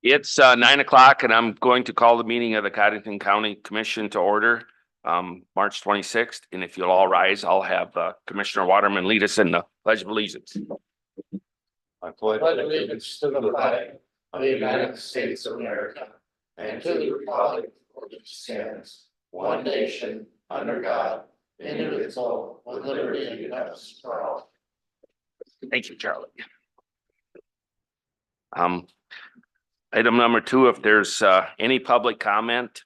It's 9 o'clock and I'm going to call the meeting of the Codington County Commission to order, March 26th. And if you'll all rise, I'll have Commissioner Waterman lead us in the Pledge of Allegiance. I pledge allegiance to the flag of the United States of America and to the republic for which stands one nation under God, indivisible, with liberty and justice for all. Thank you, Charlie. Item number 2, if there's any public comment,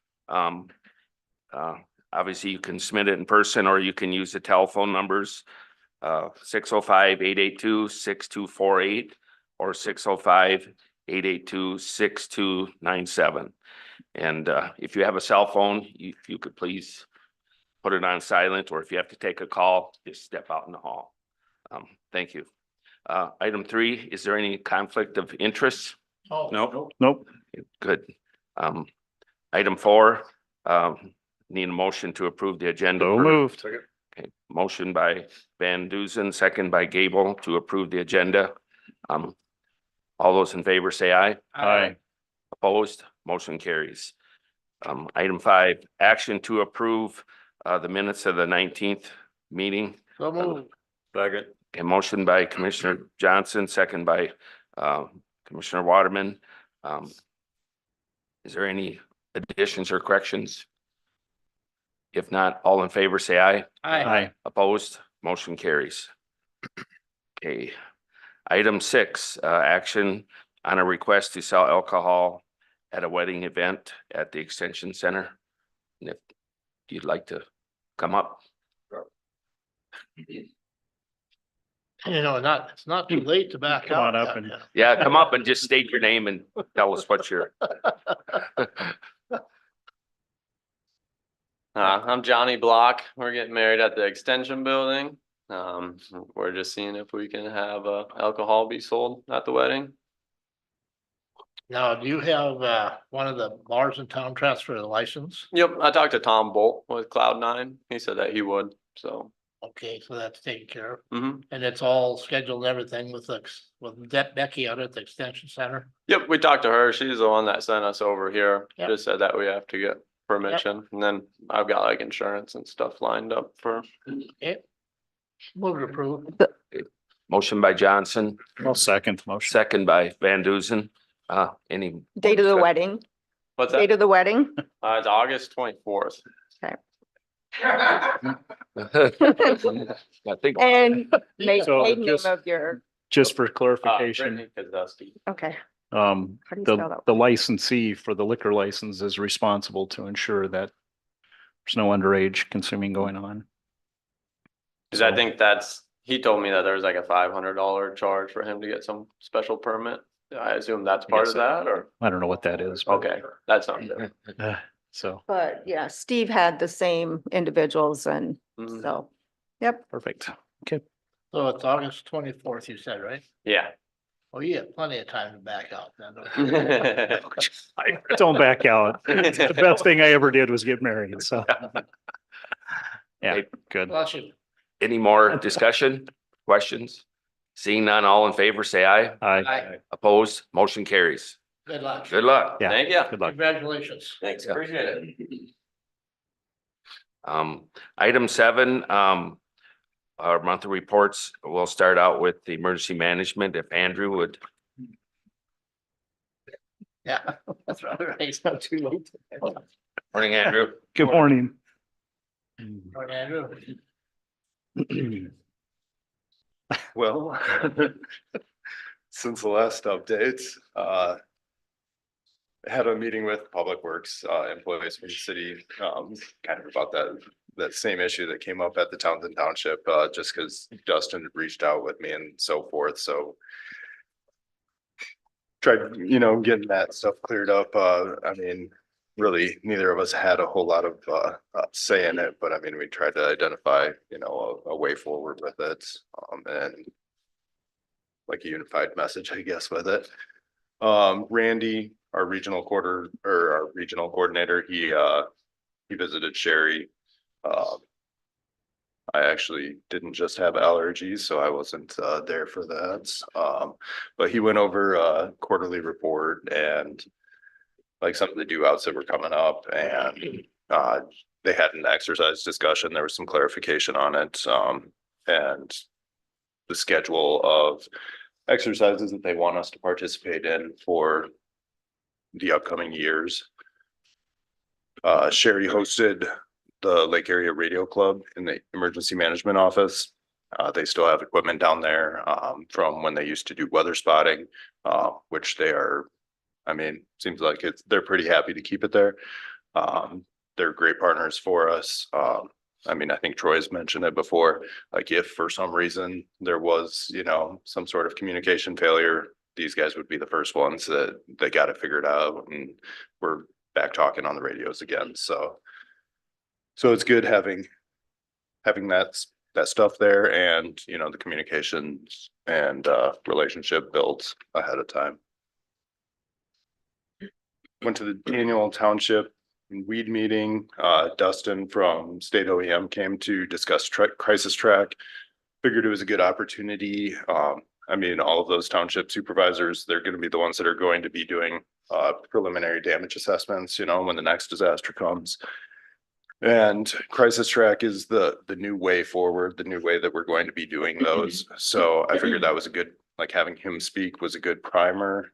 obviously you can submit it in person or you can use the telephone numbers 605-882-6248 or 605-882-6297. And if you have a cell phone, if you could please put it on silent, or if you have to take a call, just step out in the hall. Thank you. Item 3, is there any conflict of interest? Oh, Nope. Good. Item 4, need a motion to approve the agenda. So moved. Okay. Motion by Van Duzen, second by Gable to approve the agenda. All those in favor say aye. Aye. Opposed, motion carries. Item 5, action to approve the minutes of the 19th meeting. so moved. Second. A motion by Commissioner Johnson, second by Commissioner Waterman. Is there any additions or corrections? If not, all in favor say aye. Aye. Opposed, motion carries. Okay. Item 6, action on a request to sell alcohol at a wedding event at the Extension Center. And if you'd like to come up. You know, it's not too late to back Come out. on up and- Yeah, come up and just state your name and tell us what you're. I'm Johnny Block. We're getting married at the extension building. We're just seeing if we can have alcohol be sold at the wedding. Now, do you have one of the bars in town transfer the license? Yep, I talked to Tom Bolt with Cloud9. He said that he would, so. Okay, so that's taken care of. Mhm. And it's all scheduled and everything with Becky out at the extension center. Yep, we talked to her. She's the one that sent us over here. Yep. Just said that we have to get permission. And then I've got like insurance and stuff lined up for. Okay. Move to approve. Motion by Johnson, I'll second the motion. second by Van Duzen. Any? Date of the wedding, What's date that? of the wedding. It's August 24th. I think And make So maiden name just- of your, Just for clarification, Brittany Kozlowski. okay. How do you spell that? the licensee for the liquor license is responsible to ensure that there's no underage consuming going on. Cause I think he told me that there's like a $500 charge for him to get some special permit. I assume that's part guess of that or, I don't know what that is. but- okay, that's not good. So, But yeah, Steve had the same individuals and Mhm. so, yep. perfect. So it's August 24th, you said, right? Yeah. Well, you have plenty of time to back out then. don't you? Don't back out. The best thing I ever did was get married, so. Yeah, good. Bless you. any more discussion, questions? Seeing none, all in favor, say aye. Aye. Aye. Opposed, motion carries. Good luck. Good luck. Yeah. Thank you. Good luck. Congratulations. Thanks, appreciate it. Item 7, our monthly reports. We'll start out with the emergency management. If Andrew would. Yeah, that's right. It's not too late. Morning, Andrew. Good morning. All right, Andrew. Well, since the last update, had a meeting with Public Works employees from the city, kind of about that same issue that came up at the Townsend Township, just because Dustin had reached out with me and so forth, so tried, getting that stuff cleared up. I mean, really, neither of us had a whole lot of say in it, but I mean, we tried to identify, a way forward with it, and like a unified message, I guess, with it. Randy, our regional coordinator, he visited Sherry. I actually didn't just have allergies, so I wasn't there for that. But he went over a quarterly report and like some of the due outs that were coming up, and they had an exercise discussion. There was some clarification on it, and the schedule of exercises that they want us to participate in for the upcoming years. Sherry hosted the Lake Area Radio Club in the Emergency Management Office. They still have equipment down there from when they used to do weather spotting, which they are, I mean, seems like they're pretty happy to keep it there. They're great partners for us. I mean, I think Troy's mentioned it before, like if for some reason there was, you know, some sort of communication failure, these guys would be the first ones that they got it figured out, and we're back talking on the radios again. So it's good having that stuff there, and, you know, the communications and relationship built ahead of time. Went to the annual township weed meeting. Dustin from State OEM came to discuss crisis track. Figured it was a good opportunity. I mean, all of those township supervisors, they're going to be the ones that are going to be doing preliminary damage assessments, you know, when the next disaster comes. And crisis track is the new way forward, the new way that we're going to be doing those. So I figured that was a good, like having him speak was a good primer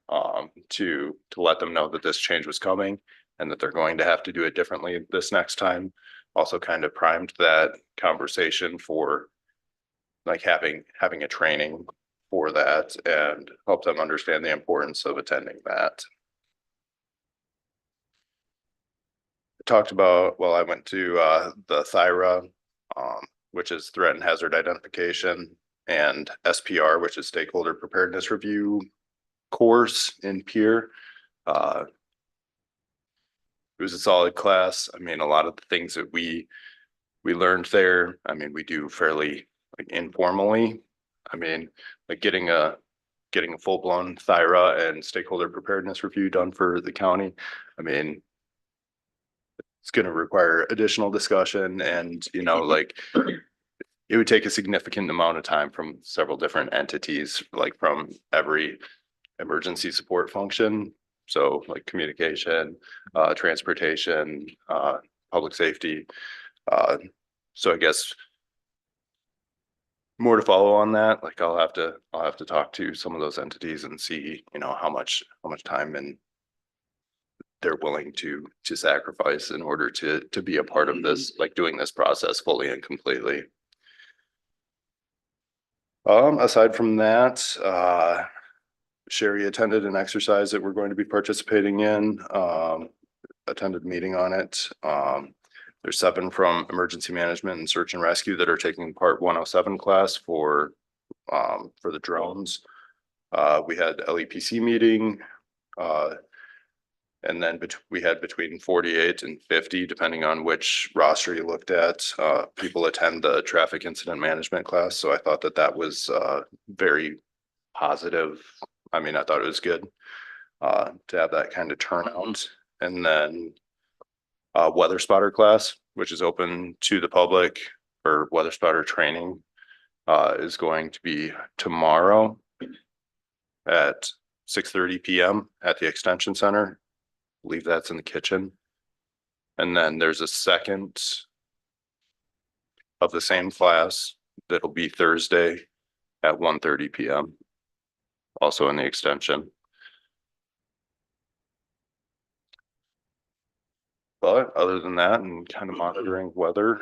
to let them know that this change was coming and that they're going to have to do it differently this next time. Also kind of primed that conversation for like having a training for that and help them understand the importance of attending that. Talked about, well, I went to the THIRA, which is Threat and Hazard Identification, and SPR, which is Stakeholder Preparedness Review course in Pierre. It was a solid class. I mean, a lot of the things that we learned there, I mean, we do fairly like informally. I mean, like getting a full-blown THIRA and Stakeholder Preparedness Review done for the county. I mean, it's going to require additional discussion, and, you know, like it would take a significant amount of time from several different entities, like from every emergency support function. So like communication, transportation, public safety. So I guess more to follow on that. Like I'll have to talk to some of those entities and see, you know, how much time and they're willing to sacrifice in order to be a part of this, like doing this process fully and completely. Aside from that, Sherry attended an exercise that we're going to be participating in, attended a meeting on it. There's 7 from emergency management and search and rescue that are taking part 107 class for the drones. We had LEPC meeting, and then we had between 48 and 50, depending on which roster you looked at. People attend the traffic incident management class. So I thought that was very positive. I mean, I thought it was good to have that kind of turnout. And then weather spotter class, which is open to the public for weather spotter training, is going to be tomorrow at 6:30 p.m. at the Extension Center. I believe that's in the kitchen. And then there's a second of the same class that'll be Thursday at 1:30 p.m. also in the Extension. But other than that, and kind of monitoring weather,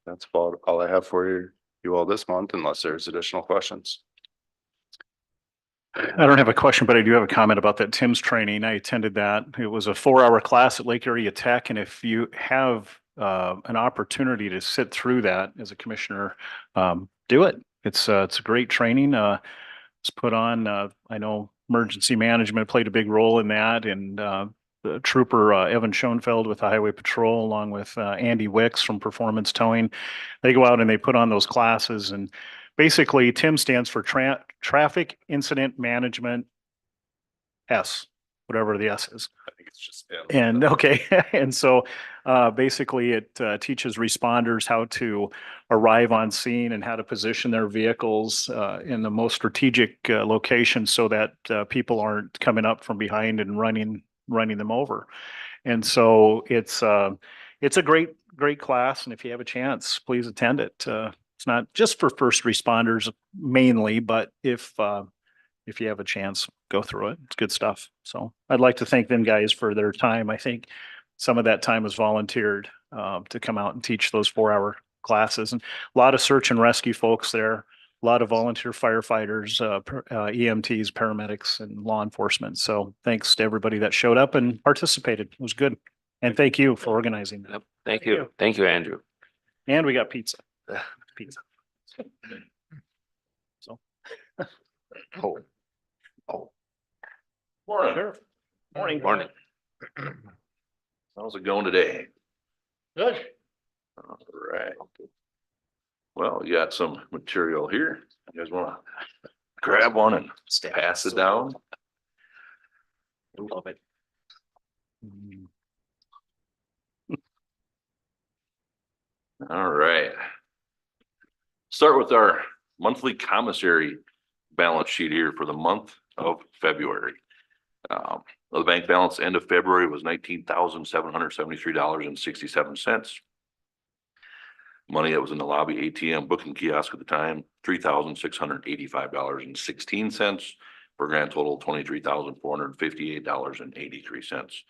that's about all I have for you all this month, unless there's additional questions. I don't have a question, but I do have a comment about that Tim's training. I attended that. It was a 4-hour class at Lake Area Tech. And if you have an opportunity to sit through that as a commissioner, do it. It's a great training. It's put on, I know emergency management played a big role in that, and the trooper Evan Schoenfeld with the Highway Patrol, along with Andy Wicks from Performance Towing, they go out and they put on those classes. And basically, TIM stands for Traffic Incident Management S, whatever the S is. I think it's just M. And okay, and so basically it teaches responders how to arrive on scene and how to position their vehicles in the most strategic location so that people aren't coming up from behind and running running them over. And so it's a great class. And if you have a chance, please attend it. It's not just for first responders mainly, but if you have a chance, go through it. It's good stuff. So I'd like to thank them guys for their time. I think some of that time was volunteered to come out and teach those 4-hour classes, and a lot of search and rescue folks there, a lot of volunteer firefighters, EMTs, paramedics, and law enforcement. So thanks to everybody that showed up and participated. It was good. And thank you for organizing that. Yep. Thank you. Thank you, Andrew. And we got pizza. Pizza. So. Oh. Oh, Morning. Sure. Morning. morning. How's it going today? Good. All right. Well, you got some material here. You guys wanna grab one and pass it down? Love it. All right. Start with our monthly commissary balance sheet here for the month of February. The bank balance end of February was $19,773.67. Money that was in the lobby ATM booking kiosk at the time, $3,685.16 for a grand total of $23,458.83.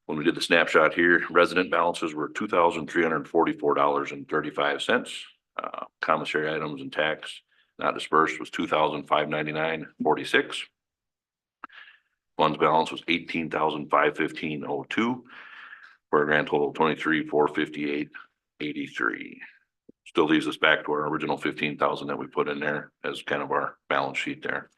When we did the snapshot here, resident balances were $2,344.35. Commissary items and tax not dispersed was $2,599.46. Funds balance was $18,515.02 for a grand total of $23,458.83. Still leaves us back to our original $15,000 that we put in there as kind of our balance sheet there.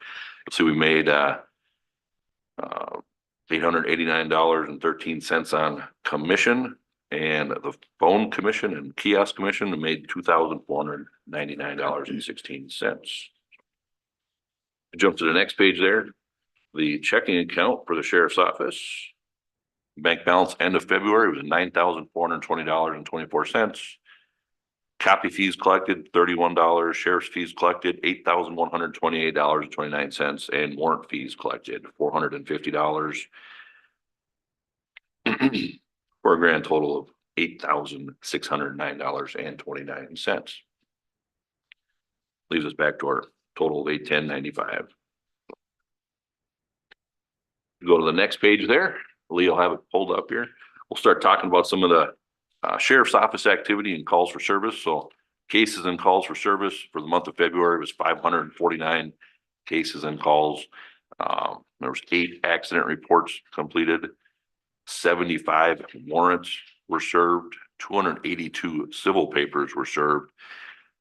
So we made $889.13 on commission, and the phone commission and kiosk commission made $2,499.16. Jump to the next page there. The checking account for the sheriff's office. Bank balance end of February was $9,420.24. Copy fees collected, $31. Sheriff's fees collected, $8,128.29, and warrant fees collected, $450 for a grand total of $8,609.29. Leaves us back to our total of $810.95. Go to the next page there. Lee will have it pulled up here. We'll start talking about some of the sheriff's office activity and calls for service. So cases and calls for service for the month of February was 549 cases and calls. There was 8 accident reports completed, 75 warrants were served, 282 civil papers were served,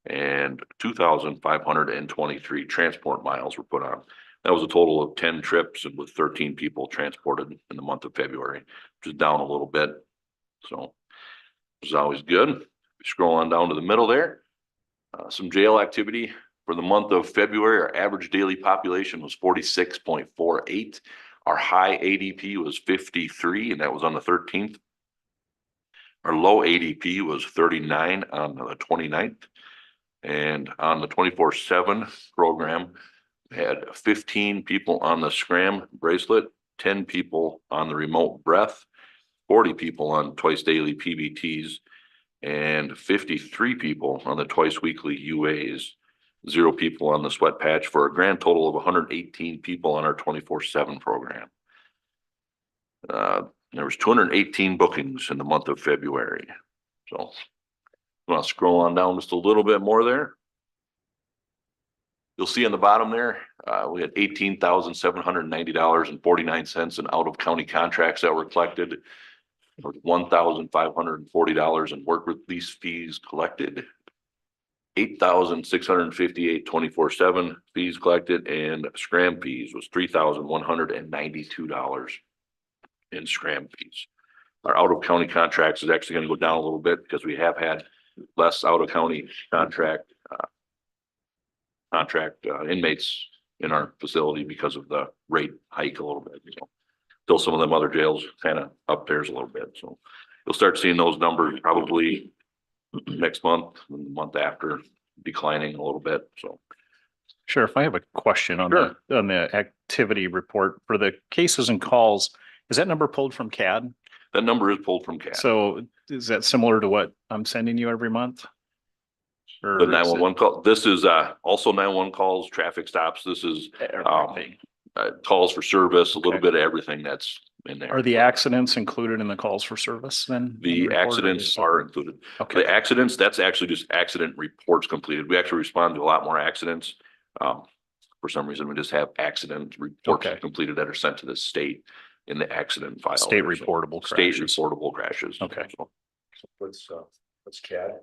and 2,523 transport miles were put on. That was a total of 10 trips and with 13 people transported in the month of February, which is down a little bit. So it was always good. Scroll on down to the middle there. Some jail activity for the month of February. Our average daily population was 46.48. Our high ADP was 53, and that was on the 13th. Our low ADP was 39 on the 29th. And on the 24/7 program, we had 15 people on the Scram bracelet, 10 people on the remote breath, 40 people on twice daily PBTs, and 53 people on the twice weekly UAs, 0 people on the sweat patch, for a grand total of 118 people on our 24/7 program. There was 218 bookings in the month of February. So I'm gonna scroll on down just a little bit more there. You'll see on the bottom there, we had $18,790.49 in out of county contracts that were collected. There was $1,540 in work release fees collected. $8,658 24/7 fees collected, and Scram fees was $3,192 in Scram fees. Our out of county contracts is actually going to go down a little bit because we have had less out of county contract inmates in our facility because of the rate hike a little bit. So still some of them other jails kind of up theirs a little bit. So you'll start seeing those numbers probably next month and the month after declining a little bit. So Sheriff, I have a question on Sure. the activity report for the cases and calls. Is that number pulled from CAD? That number is pulled from CAD. So is that similar to what I'm sending you every month? Or The is it 911 call, this is also 911 calls, traffic stops. This is everything? calls for service, a little Okay. bit of everything that's in there. Are the accidents included in the calls for service then? The accidents are included. Okay, The accidents, that's actually just accident reports completed. We actually respond to a lot more accidents. For some reason, we just have accident reports Okay. completed that are sent to the state in the accident file. state there. So, reportable State crashes. reportable crashes. Okay. So, What's CAD?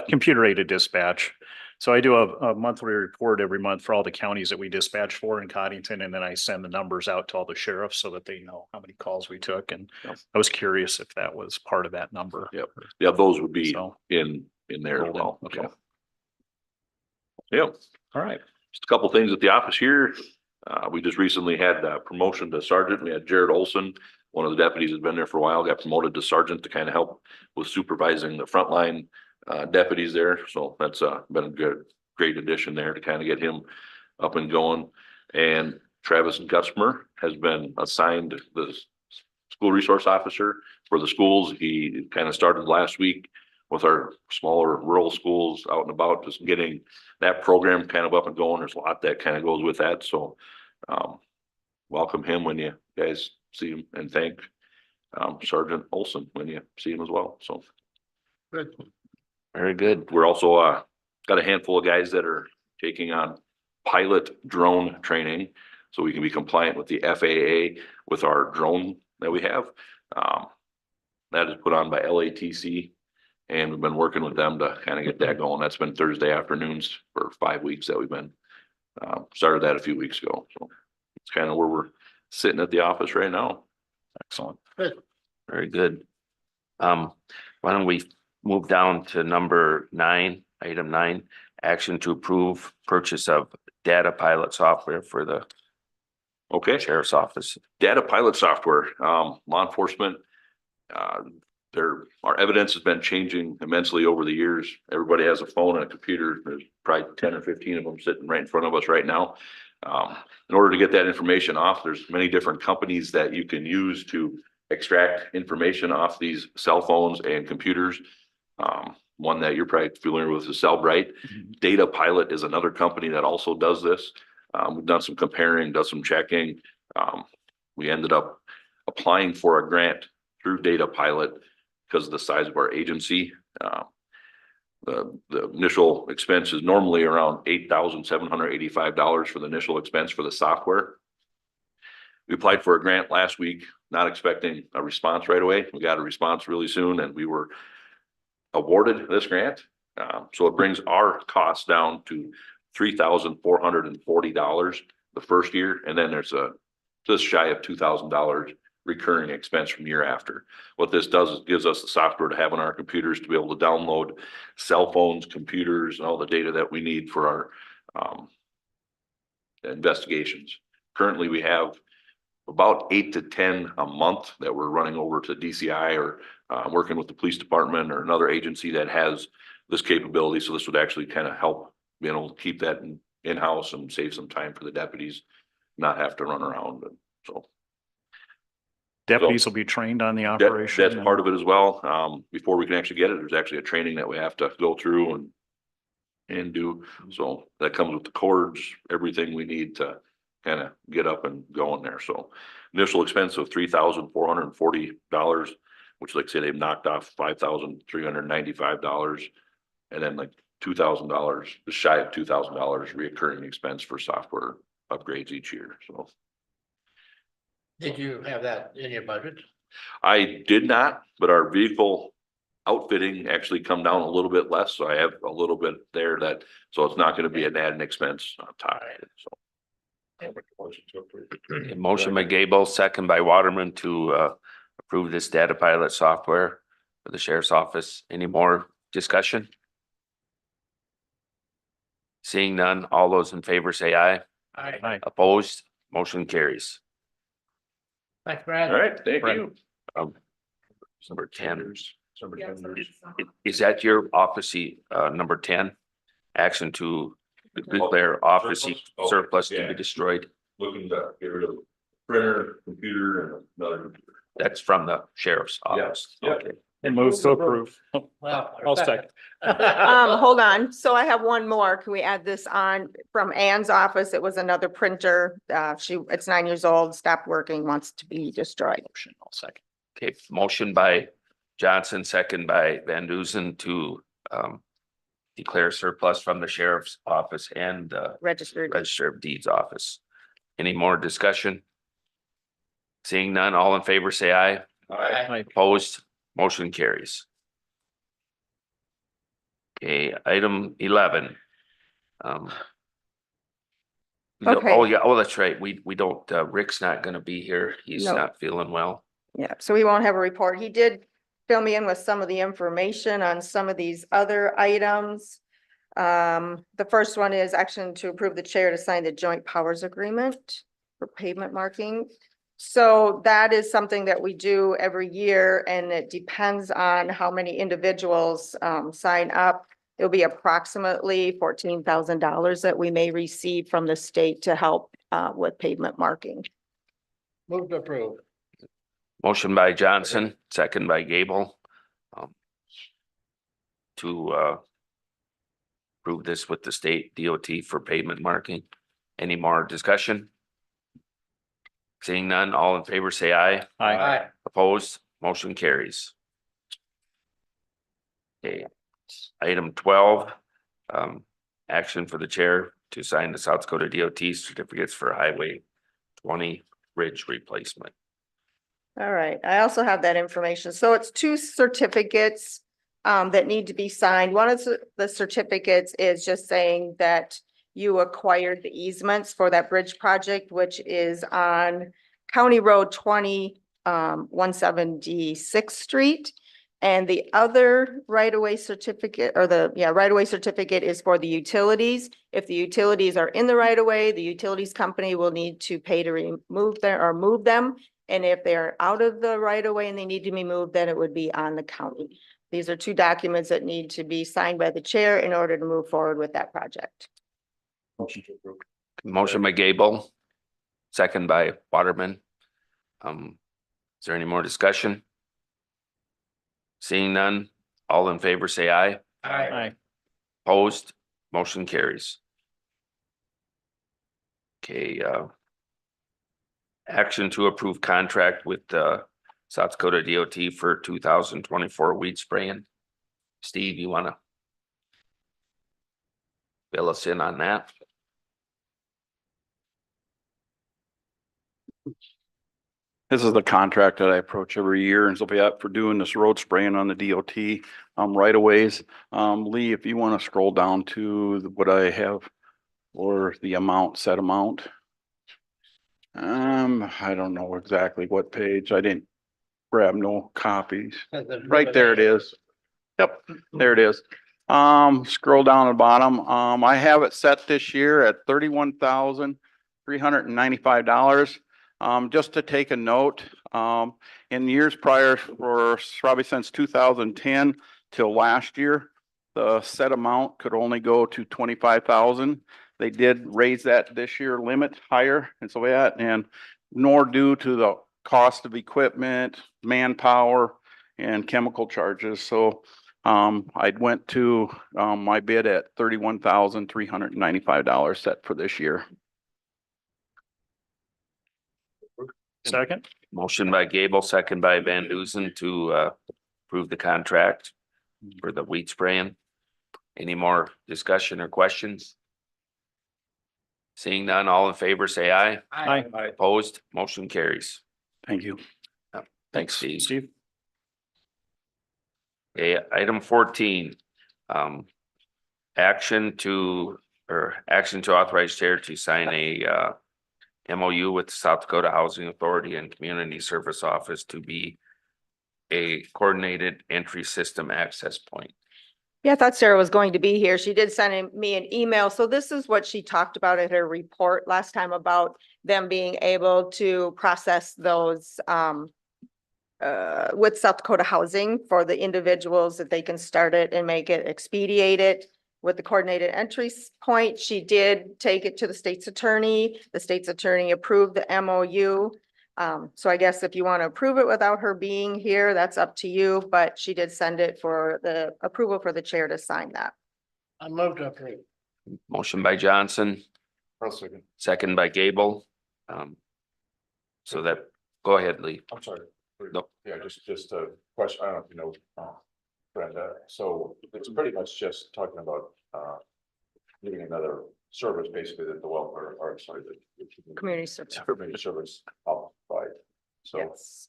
Computer aided dispatch. So I do a monthly report every month for all the counties that we dispatch for in Codington, and then I send the numbers out to all the sheriffs so that they know how many calls we took. And Yep. I was curious if that was part of that number. Yep. Yeah, those would be So, in there as well. okay. So, yeah. All right. Just a couple things at the office here. We just recently had a promotion to sergeant. We had Jared Olson, one of the deputies has been there for a while, got promoted to sergeant to kind of help with supervising the frontline deputies there. So that's been a great addition there to kind of get him up and going. And Travis Gutzmer has been assigned the school resource officer for the schools. He kind of started last week with our smaller rural schools out and about, just getting that program kind of up and going. There's a lot that kind of goes with that. So welcome him when you guys see him, and thank Sergeant Olson when you see him as well. So Good. Very good. we're also got a handful of guys that are taking on pilot drone training, so we can be compliant with the FAA with our drone that we have. That is put on by LATC, and we've been working with them to kind of get that going. That's been Thursday afternoons for 5 weeks that we've been started that a few weeks ago. So it's kind of where we're sitting at the office right now. Excellent. Very good. Why don't we move down to number 9, item 9, action to approve purchase of data pilot software for the Okay. sheriff's office. Data pilot software, law enforcement. Our evidence has been changing immensely over the years. Everybody has a phone and a computer. There's probably 10 or 15 of them sitting right in front of us right now. In order to get that information off, there's many different companies that you can use to extract information off these cell phones and computers. One that you're probably familiar with is Cellbrite. Data Pilot is another company that also does this. We've done some comparing, done some checking. We ended up applying for a grant through Data Pilot because of the size of our agency. The initial expense is normally around $8,785 for the initial expense for the software. We applied for a grant last week, not expecting a response right away. We got a response really soon, and we were awarded this grant. So it brings our costs down to $3,440 the first year, and then there's just shy of $2,000 recurring expense from year after. What this does is gives us the software to have on our computers to be able to download cell phones, computers, and all the data that we need for our investigations. Currently, we have about 8 to 10 a month that we're running over to DCI or working with the police department or another agency that has this capability. So this would actually kind of help being able to keep that in-house and save some time for the deputies, not have to run around. And so Deputies will be trained on the that, operation. that's part of it as well. Before we can actually get it, there's actually a training that we have to go through and do. So that comes with the cords, everything we need to kind of get up and going there. So initial expense of $3,440, which like I say, they've knocked off $5,395, and then like $2,000, just shy of $2,000 reoccurring expense for software upgrades each year. So Did you have that in your budget? I did not, but our vehicle outfitting actually come down a little bit less. So I have a little bit there so it's not going to be an added expense on top. So. A motion by Gable, second by Waterman to approve this data pilot software for the sheriff's office. Any more discussion? Seeing none, all those in favor say aye. Aye. Opposed, motion carries. Thanks, Brad. All right, thank you. Number 10. Is that your office, number 10? Action to declare office surplus to be destroyed. Looking to get rid of printer, computer, and another computer. That's from the sheriff's office. yeah. Okay. And moves to approve. I'll second. Hold on. So I have one more. Can we add this on from Ann's office? It was another printer. It's 9 years old, stopped working, wants to be destroyed. I'll second. Okay, motion by Johnson, second by Van Duzen to declare surplus from the sheriff's office and Registered. Register of Deeds office. Any more discussion? Seeing none, all in favor, say aye. Aye. Opposed, motion carries. Okay, item 11. Okay. Oh, yeah, oh, that's right. We don't, Rick's not gonna be here. He's No. not feeling well. Yeah, so he won't have a report. He did fill me in with some of the information on some of these other items. The first one is action to approve the chair to sign the joint powers agreement for pavement marking. So that is something that we do every year, and it depends on how many individuals sign up. It'll be approximately $14,000 that we may receive from the state to help with pavement marking. Move to approve. Motion by Johnson, second by Gable. To approve this with the state DOT for pavement marking. Any more discussion? Seeing none, all in favor, say aye. Aye. Opposed, motion carries. Okay, item 12, action for the chair to sign the South Dakota DOT certificates for Highway 20 bridge replacement. All right, I also have that information. So it's two certificates that need to be signed. One of the certificates is just saying that you acquired the easements for that bridge project, which is on County Road 20, 176th Street. And the other right-of-way certificate, or right-of-way certificate is for the utilities. If the utilities are in the right-of-way, the utilities company will need to pay to remove them or move them. And if they're out of the right-of-way and they need to be moved, then it would be on the county. These are two documents that need to be signed by the chair in order to move forward with that project. Motion by Gable, second by Waterman. Is there any more discussion? Seeing none, all in favor, say aye. Aye. Opposed, motion carries. Okay, action to approve contract with South Dakota DOT for 2024 weed spraying. Steve, you wanna fill us in on that? This is the contract that I approach every year and so for doing this road spraying on the DOT right of ways. Lee, if you want to scroll down to what I have or the amount, set amount. I don't know exactly what page. I didn't grab no copies. Right there it is. Yep, there it is. Scroll down to the bottom. I have it set this year at $31,395. Just to take a note, in years prior, or probably since 2010 till last year, the set amount could only go to 25,000. They did raise that this year limit higher and so that, and nor due to the cost of equipment, manpower, and chemical charges. So I went to my bid at $31,395 set for this year. Second. Motion by Gable, second by Van Duzen to approve the contract for the weed spraying. Any more discussion or questions? Seeing none, all in favor, say aye. Aye. Opposed, motion carries. Thank you. Thanks, Steve. Steve. Okay, item 14. Action to authorize chair to sign a MOU with South Dakota Housing Authority and Community Service Office to be a coordinated entry system access point. Yeah, I thought Sarah was going to be here. She did send me an email. So this is what she talked about at her report last time about them being able to process those with South Dakota Housing for the individuals that they can start it and make it expedited. with the coordinated point. She did take it to the state's attorney. The state's attorney approved the MOU. So I guess if you want to approve it without her being here, that's up to you, but she did send it for the approval for the chair to sign that. I move to approve. Motion by Johnson, I'll second. second by Gable. So that, go ahead, Lee. I'm sorry. No. Yeah, just a question. I don't know if you know, Brenda. So it's pretty much just talking about, giving another service basically that the welfare, or sorry, the. Community service. Community service provide. So, Yes.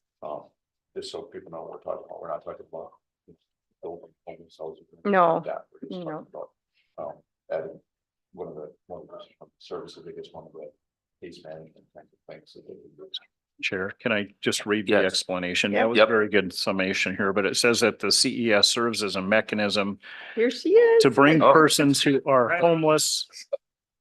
just so people know what we're talking about, we're not talking about. building homeless housing. No, That, we're just no. talking about, adding one of the services, I guess, one of the case management kind of things that they can do. Chair, can I just read the Yes. explanation? Yep. That was a Yep. very good summation here, but it says that the CES serves as a mechanism Here she is. to bring Oh. persons who are homeless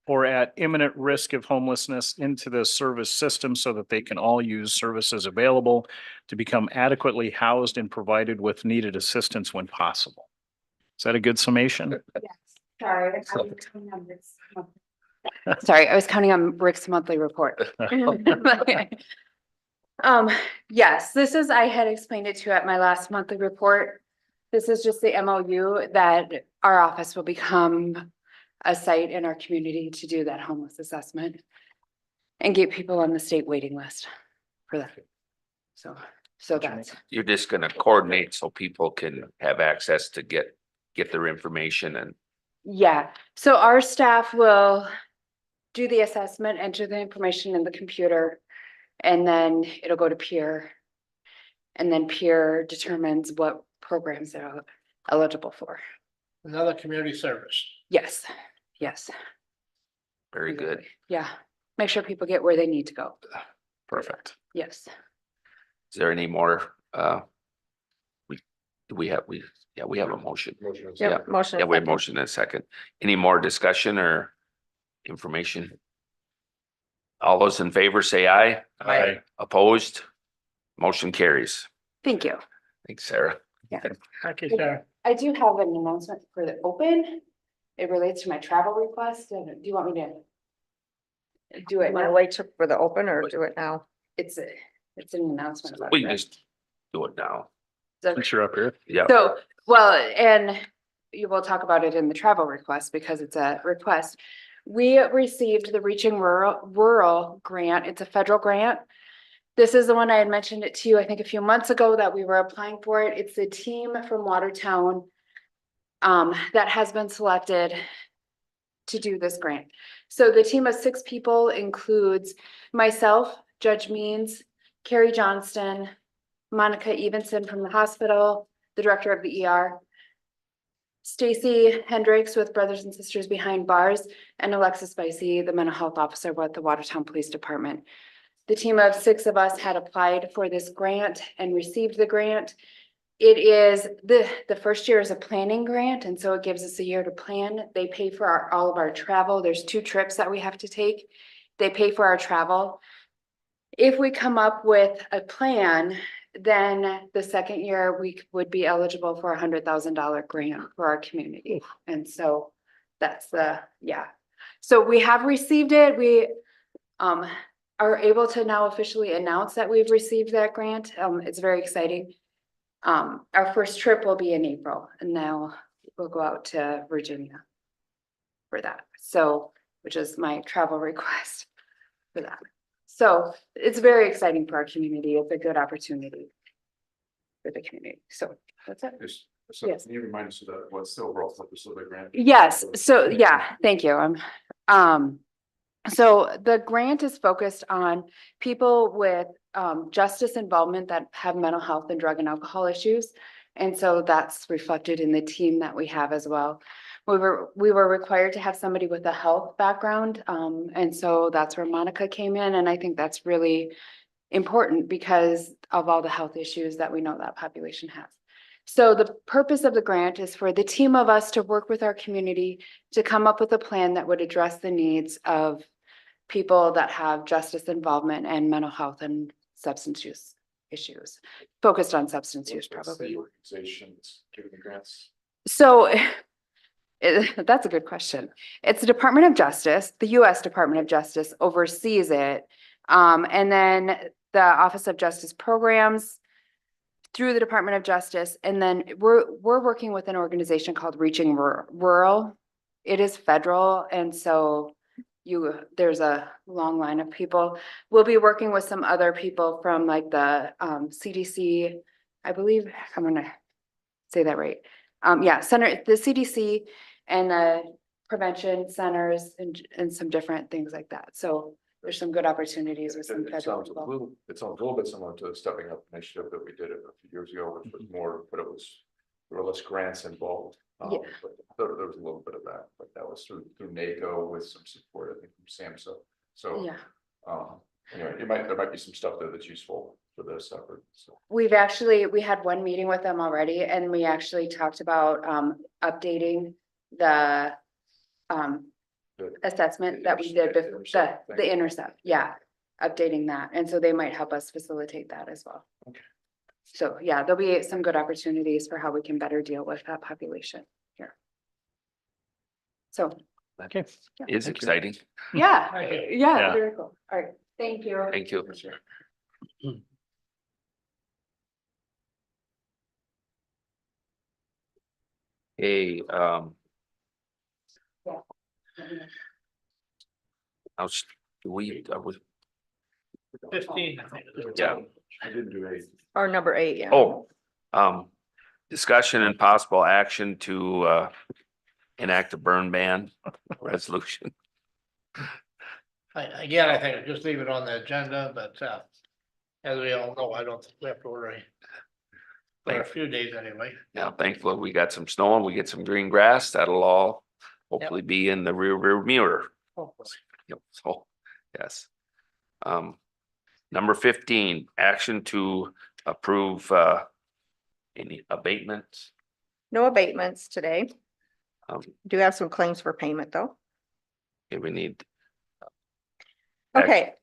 or at imminent risk of homelessness into the service system so that they can all use services available to become adequately housed and provided with needed assistance when possible. Is that a good summation? Sorry, I was counting on Rick's monthly report. Yes, this is, I had explained it to you at my last monthly report. This is just the MOU that our office will become a site in our community to do that homeless assessment and get people on the state waiting list for that. So that's, You're just gonna coordinate so people can have access to get their information and. yeah. So our staff will do the assessment, enter the information in the computer, and then it'll go to peer. And then peer determines what programs they're eligible for. Another community service. Yes, yes. Very good. Yeah, make sure people get where they need to go. Perfect. Yes. Is there any more, we have a motion. Yep, motion. Yeah, we have second. motion and a second. Any more discussion or information? All those in favor say aye. Aye. Opposed? Motion carries. Thank you. Thanks, Sarah. Thank you, sir. I do have an announcement for the open. It relates to my travel request. Do you want me to do it? Want to now? wait for the open or do it now? It's an announcement about We it. can just do it now. So- Since you're up here. Yeah. So, well, and you will talk about it in the travel request because it's a request. We received the Reaching Rural grant. It's a federal grant. This is the one I had mentioned it to you, I think a few months ago that we were applying for it. It's a team from Watertown that has been selected to do this grant. So the team of 6 people includes myself, Judge Means, Carrie Johnston, Monica Evenson from the hospital, the director of the ER, Stacy Hendricks with Brothers and Sisters Behind Bars, and Alexis Spicey, the mental health officer with the Watertown Police Department. The team of 6 of us had applied for this grant and received the grant. It is, the first year is a planning grant, and so it gives us a year to plan. They pay for all of our travel. There's 2 trips that we have to take. They pay for our travel. If we come up with a plan, then the second year we would be eligible for a $100,000 grant for our community. And so that's yeah. So we have received it. We are able to now officially announce that we've received that grant. It's very exciting. Our first trip will be in April, and now we'll go out to Virginia for that. So, which is my travel request for that. So it's very exciting for our community. It's a good opportunity for the community. So that's it. So Yes. can you remind us of what's the overall purpose of the grant? Yes, so yeah, thank you. So the grant is focused on people with justice involvement that have mental health and drug and alcohol issues. And so that's reflected in the team that we have as well. We were required to have somebody with a health background. And so that's where Monica came in. And I think that's really important because of all the health issues that we know that population has. So the purpose of the grant is for the team of us to work with our community to come up with a plan that would address the needs of people that have justice involvement and mental health and substance use issues, focused on substance use probably. Organizations giving the grants. So That's a good question. It's the Department of Justice, the US Department of Justice oversees it. And then the Office of Justice Programs through the Department of Justice. And then we're working with an organization called Reaching Rural. It is federal. And so there's a long line of people. We'll be working with some other people from like the CDC, I believe, I'm gonna say that right. Yeah, the CDC and the prevention centers and some different things like that. So there's some good opportunities with some It federal sounds a people. little, it sounds a little bit similar to the Stepping Up initiative that we did a few years ago, which was more, but there were less grants involved. Yeah. But there was a little bit of that, but that was through NATO with some support, I think, from SAMHSA. So, Yeah, anyway, there might be some stuff there that's useful for this effort, so. we had one meeting with them already and we actually talked about updating the assessment that we did before, the intercept, yeah. Updating that, and so they might help us facilitate that as well. Okay. So, yeah, there'll be some good opportunities for how we can better deal with that population here. So, Okay. It's exciting. yeah, Yeah. yeah, very cool. All right, thank you. Thank you. Hey, I was, I was, 15. yeah. I didn't do a. Or number 8, yeah. Oh, discussion and possible action to enact a burn ban resolution. Again, I think just leave it on the agenda, but as we all know, I don't think we have to worry. For a few days anyway. Now, thankfully, we got some snow and we get some green grass. That'll all hopefully be in the rear mirror. Hopefully. Yep, so, yes. Number 15, action to approve any abatements. No abatements today. Um, Do have some claims for payment, though. okay, we need, Okay,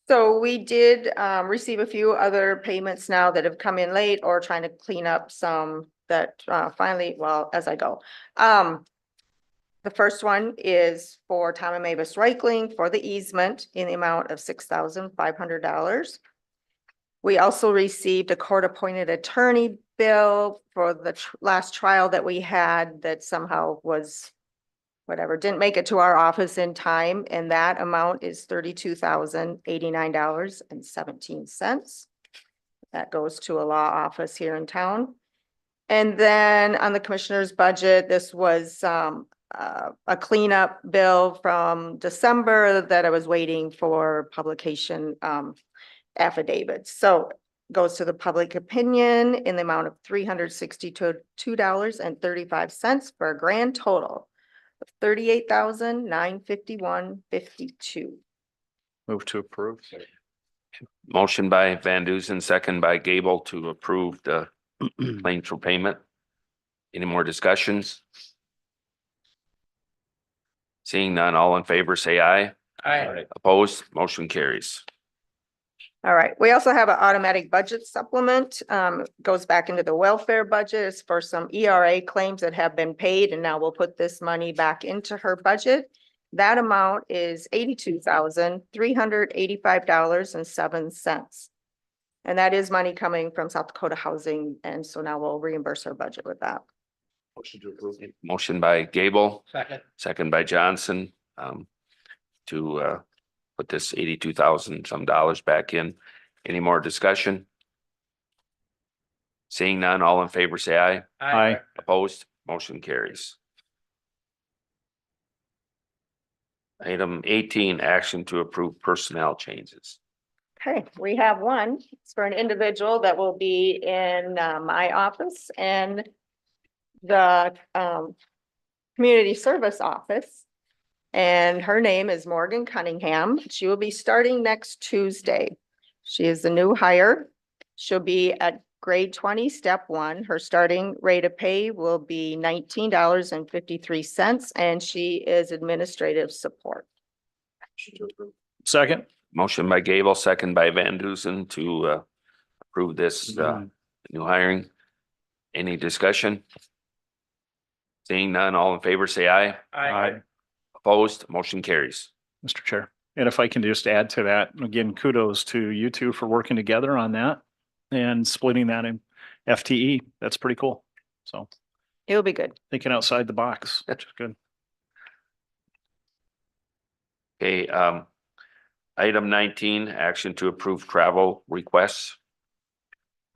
so we did receive a few other payments now that have come in late or trying to clean up some that finally, well, as I go. The first one is for Tom and Mavis Reichling for the easement in the amount of $6,500. We also received a court-appointed attorney bill for the last trial that we had that somehow was whatever, didn't make it to our office in time, and that amount is $32,089.17. That goes to a law office here in town. And then on the commissioner's budget, this was a cleanup bill from December that I was waiting for publication affidavits. So goes to the public opinion in the amount of $362.35 for a grand total of $38,951.52. Move to approve. motion by Van Dusen, second by Gable to approve the claims for payment. Any more discussions? Seeing none, all in favor, say aye. Aye. Opposed, motion carries. All right, we also have an automatic budget supplement, goes back into the welfare budget. It's for some ERA claims that have been paid, and now we'll put this money back into her budget. That amount is $82,385.07. And that is money coming from South Dakota Housing, and so now we'll reimburse our budget with that. Motion to approve. Motion by Gable, Second. second by Johnson, to put this 82,000 some dollars back in. Any more discussion? Seeing none, all in favor, say aye. Aye. Opposed, motion carries. Item 18, action to approve personnel changes. Okay, we have one. It's for an individual that will be in my office and the community service office. And her name is Morgan Cunningham. She will be starting next Tuesday. She is the new hire. She'll be at grade 20, step 1. Her starting rate of pay will be $19.53, and she is administrative support. Second. Motion by Gable, second by Van Dusen to approve this new hiring. Any discussion? Seeing none, all in favor, say aye. Aye. Opposed, motion carries. Mr. Chair. And if I can just add to that, again, kudos to you two for working together on that and splitting that in FTE. That's pretty cool. So It'll be good. thinking outside the box, which is good. Okay, item 19, action to approve travel requests.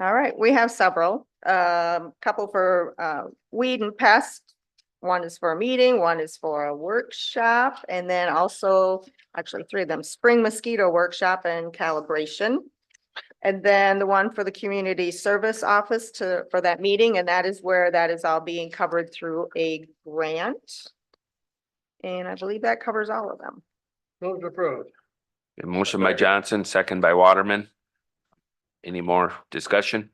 All right, we have several, couple for, weed and pest. One is for a meeting, one is for a workshop, and then also, actually three of them, spring mosquito workshop and calibration. And then the one for the community service office for that meeting, and that is where that is all being covered through a grant. And I believe that covers all of them. Move approved. A motion by Johnson, second by Waterman. Any more discussion?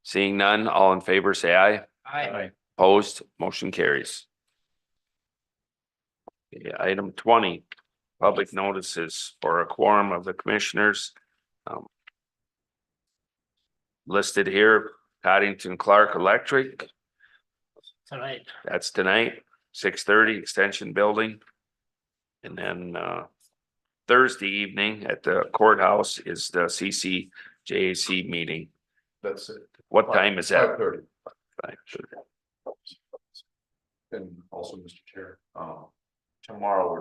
Seeing none, all in favor, say aye. Aye. Opposed, motion carries. Okay, item 20, public notices for a quorum of the commissioners. Listed here, Codington Clark Electric, Tonight. that's tonight, 6:30 Extension Building. And then Thursday evening at the courthouse is the CCJAC meeting. That's it. What time is that? 5:30. 5:30. And also, Mr. Chair, tomorrow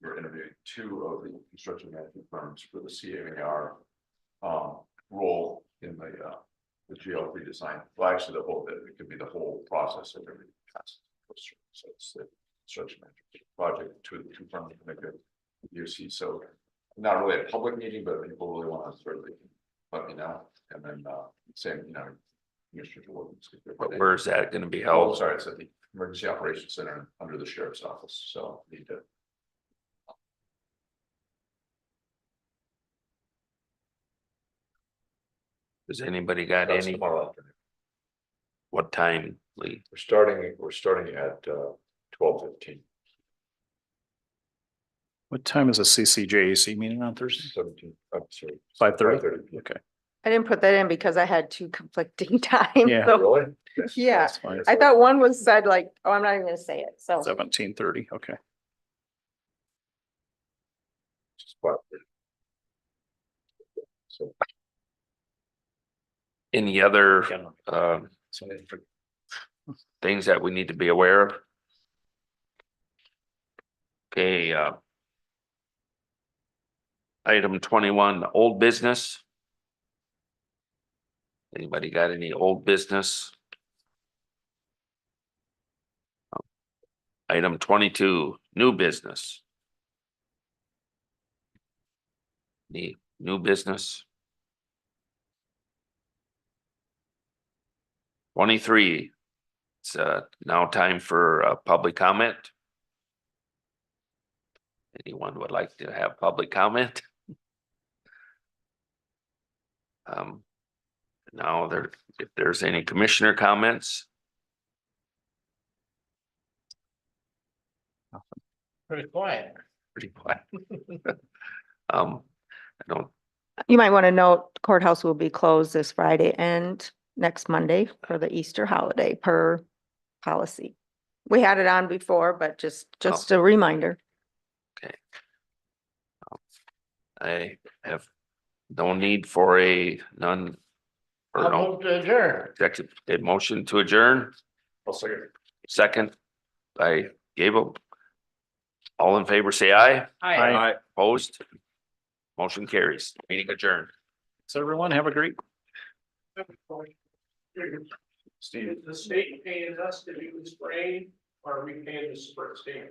we're interviewing two of the construction management firms for the CAR role in the GLP design. Well, actually, it could be the whole process of everything. So it's the construction management project, two firms make a UC. So not really a public meeting, but if people really want to sort of let me know. And then same, Mr. Jordan. Where is that gonna be Oh, held? sorry, it's at the Emergency Operations Center under the sheriff's office, so need to. Does anybody got That's any, tomorrow afternoon. what time, Lee? We're starting at 12:15, What time is a CCJAC meeting on Thursday? 17, I'm sorry. 5:30? PM. Okay. I didn't put that in because I had two conflicting times. Yeah. so- Really? Yeah, That's fine. I thought one was said like, oh, I'm not even gonna say it, so. 17:30, okay. Just 5:30. So Any other things that we need to be aware of? Okay, item 21, old business. Anybody got any old business? Item 22, new business. Any new business? 23, it's now time for public comment. Anyone would like to have public comment? Now if there's any commissioner comments, Pretty quiet. pretty quiet. I don't, You might want to note courthouse will be closed this Friday and next Monday for the Easter holiday per policy. We had it on before, but just a reminder. I have no need for a none. Or I'll no move to adjourn. executive, a motion to adjourn, I'll second. second by Gable. All in favor, say aye. Aye. Opposed? Motion carries. Meeting adjourned. So everyone have a great Steve. The state pays us to do the spraying, or are we paying the state?